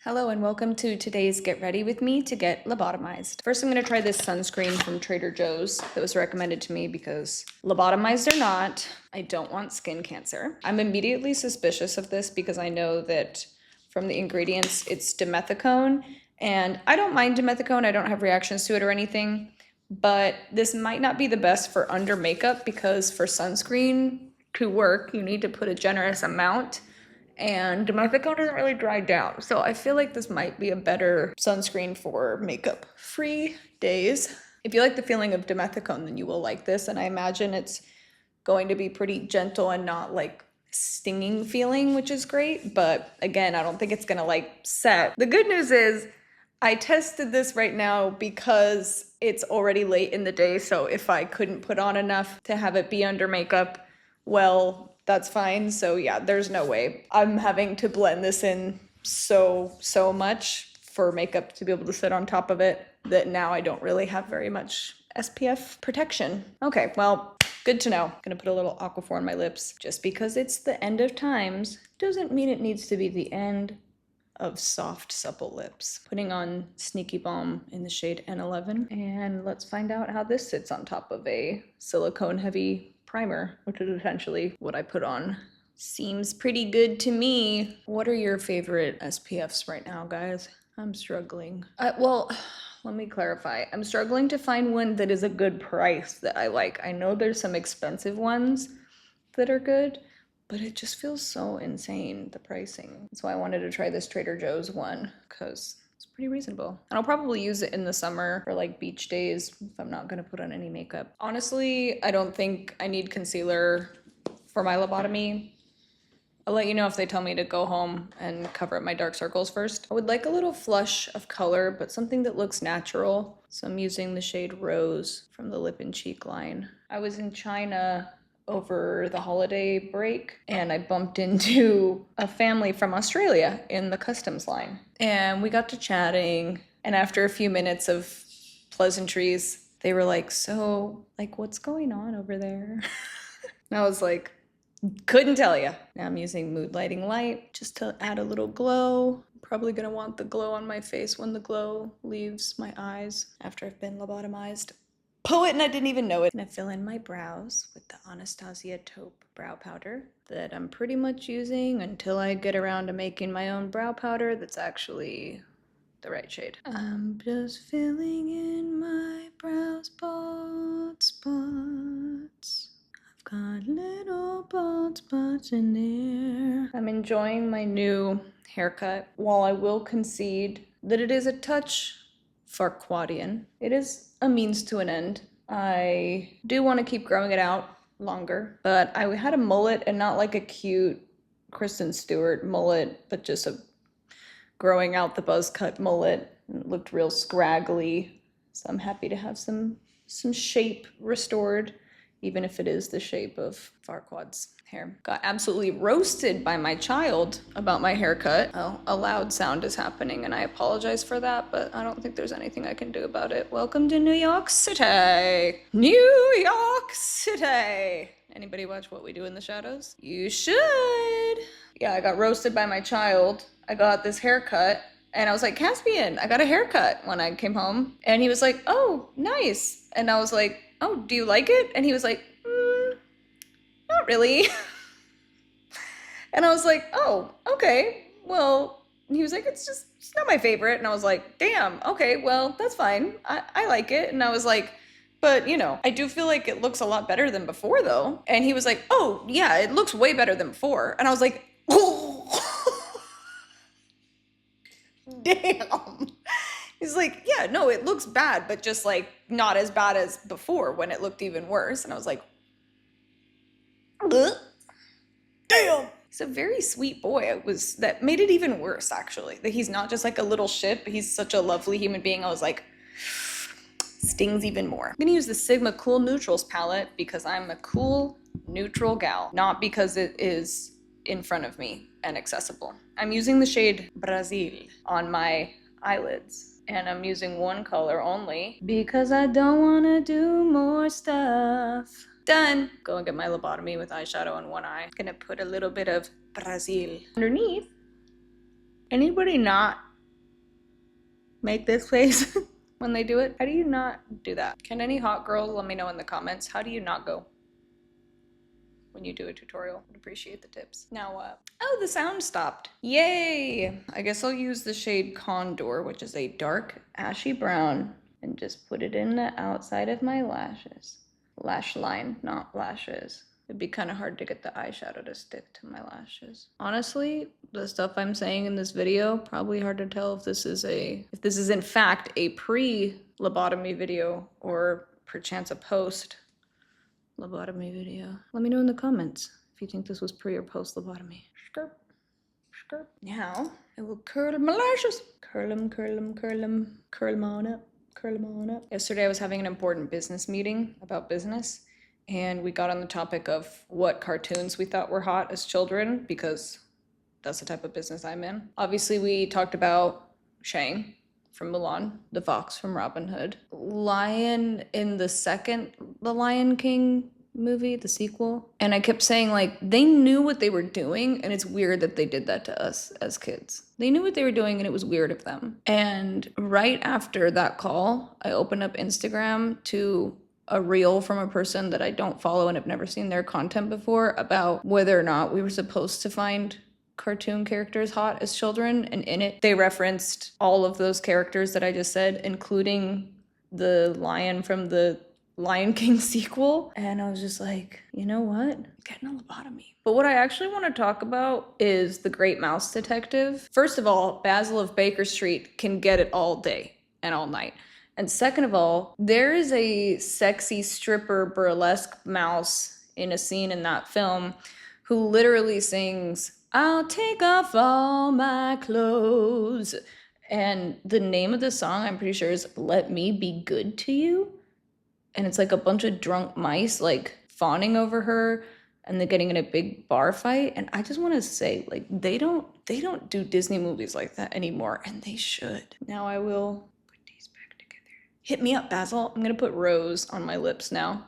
Hello and welcome to today's Get Ready With Me to Get Lobotomized. First, I'm going to try this sunscreen from Trader Joe's that was recommended to me because lobotomized or not, I don't want skin cancer. I'm immediately suspicious of this because I know that from the ingredients, it's dimethicone, and I don't mind dimethicone. I don't have reactions to it or anything, but this might not be the best for under makeup because for sunscreen to work, you need to put a generous amount. And dimethicone doesn't really dry down. So I feel like this might be a better sunscreen for makeup-free days. If you like the feeling of dimethicone, then you will like this. And I imagine it's going to be pretty gentle and not like stinging feeling, which is great. But again, I don't think it's gonna like set. The good news is I tested this right now because it's already late in the day. So if I couldn't put on enough to have it be under makeup, well, that's fine. So yeah, there's no way I'm having to blend this in so much for makeup to be able to sit on top of it that now I don't really have very much SPF protection. Okay, well, good to know. I'm gonna put a little Aquaphor on my lips. Just because it's the end of times doesn't mean it needs to be the end of soft, supple lips. Putting on Sneaky Balm in the shade N11, and let's find out how this sits on top of a silicone heavy primer, which is essentially what I put on. Seems pretty good to me. What are your favorite SPFs right now, guys? I'm struggling. Well, let me clarify. I'm struggling to find one that is a good price that I like. I know there's some expensive ones that are good, but it just feels so insane, the pricing. That's why I wanted to try this Trader Joe's one, because it's pretty reasonable. And I'll probably use it in the summer for like beach days if I'm not gonna put on any makeup. Honestly, I don't think I need concealer for my lobotomy. I'll let you know if they tell me to go home and cover up my dark circles first. I would like a little flush of color, but something that looks natural. So I'm using the shade Rose from the lip and cheek line. I was in China over the holiday break and I bumped into a family from Australia in the customs line. And we got to chatting, and after a few minutes of pleasantries, they were like, so, like, what's going on over there? And I was like, couldn't tell you. Now I'm using Mood Lighting Light just to add a little glow. I'm probably gonna want the glow on my face when the glow leaves my eyes after I've been lobotomized. Poet and I didn't even know it. I'm gonna fill in my brows with the Anastasia Taupe brow powder that I'm pretty much using until I get around to making my own brow powder that's actually the right shade. I'm just filling in my brow spots. I've got little spots in there. I'm enjoying my new haircut. While I will concede that it is a touch Farquadian, it is a means to an end. I do want to keep growing it out longer, but I had a mullet, and not like a cute Kristen Stewart mullet, but just a growing out the buzz cut mullet. It looked real scraggly, so I'm happy to have some shape restored, even if it is the shape of Farquaad's hair. Got absolutely roasted by my child about my haircut. Oh, a loud sound is happening and I apologize for that, but I don't think there's anything I can do about it. Welcome to New York City. New York City. Anybody watch What We Do in the Shadows? You should. Yeah, I got roasted by my child. I got this haircut and I was like, Caspian, I got a haircut when I came home. And he was like, oh, nice. And I was like, oh, do you like it? And he was like, not really. And I was like, oh, okay. Well, he was like, it's not my favorite. And I was like, damn, okay, well, that's fine. I like it. And I was like, but you know, I do feel like it looks a lot better than before though. And he was like, oh yeah, it looks way better than before. And I was like, oh, damn. He's like, yeah, no, it looks bad, but just like not as bad as before when it looked even worse. And I was like, ugh. Damn. He's a very sweet boy. That made it even worse, actually. That he's not just like a little shit, but he's such a lovely human being. I was like, stings even more. I'm gonna use the Sigma Cool Neutrals palette because I'm a cool, neutral gal, not because it is in front of me and accessible. I'm using the shade Brazil on my eyelids. And I'm using one color only because I don't want to do more stuff. Done. Go and get my lobotomy with eyeshadow on one eye. Gonna put a little bit of Brazil underneath. Anybody not make this face when they do it? How do you not do that? Can any hot girl let me know in the comments? How do you not go when you do a tutorial? I'd appreciate the tips. Now, oh, the sound stopped. Yay! I guess I'll use the shade Condor, which is a dark ashy brown, and just put it in the outside of my lashes. Lash line, not lashes. It'd be kind of hard to get the eyeshadow to stick to my lashes. Honestly, the stuff I'm saying in this video, probably hard to tell if this is in fact a pre-lobotomy video or perchance a post-lobotomy video. Let me know in the comments if you think this was pre or post-lobotomy. Skirp, skirp. Now, I will curl my lashes. Curl them, curl them, curl them, curl them on up. Curl them on up. Yesterday I was having an important business meeting about business, and we got on the topic of what cartoons we thought were hot as children, because that's the type of business I'm in. Obviously we talked about Shang from Mulan, the fox from Robin Hood, Lion in the Lion King movie, the sequel. And I kept saying, like, they knew what they were doing, and it's weird that they did that to us as kids. They knew what they were doing, and it was weird of them. And right after that call, I opened up Instagram to a reel from a person that I don't follow and have never seen their content before about whether or not we were supposed to find cartoon characters hot as children. And in it, they referenced all of those characters that I just said, including the lion from the Lion King sequel. And I was just like, you know what? I'm getting a lobotomy. But what I actually want to talk about is The Great Mouse Detective. First of all, Basil of Baker Street can get it all day and all night. And second of all, there is a sexy stripper burlesque mouse in a scene in that film who literally sings, "I'll take off all my clothes." And the name of the song, I'm pretty sure, is "Let Me Be Good to You." And it's like a bunch of drunk mice like fawning over her, and they're getting in a big bar fight. And I just want to say, like, they don't do Disney movies like that anymore, and they should. Now I will put these back together. Hit me up, Basil. I'm gonna put rose on my lips now.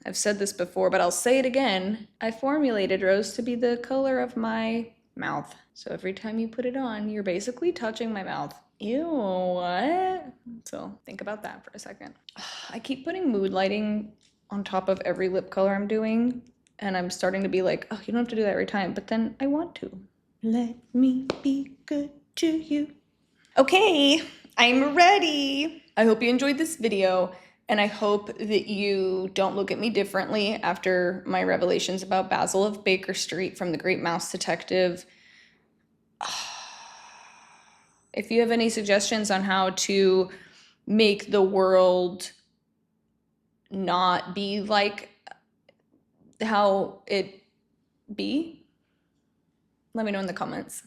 I've said this before, but I'll say it again. I formulated rose to be the color of my mouth. So every time you put it on, you're basically touching my mouth. Ew, what? So think about that for a second. I keep putting mood lighting on top of every lip color I'm doing, and I'm starting to be like, oh, you don't have to do that every time, but then I want to. Let me be good to you. Okay, I'm ready. I hope you enjoyed this video, and I hope that you don't look at me differently after my revelations about Basil of Baker Street from The Great Mouse Detective. If you have any suggestions on how to make the world not be like how it be, let me know in the comments.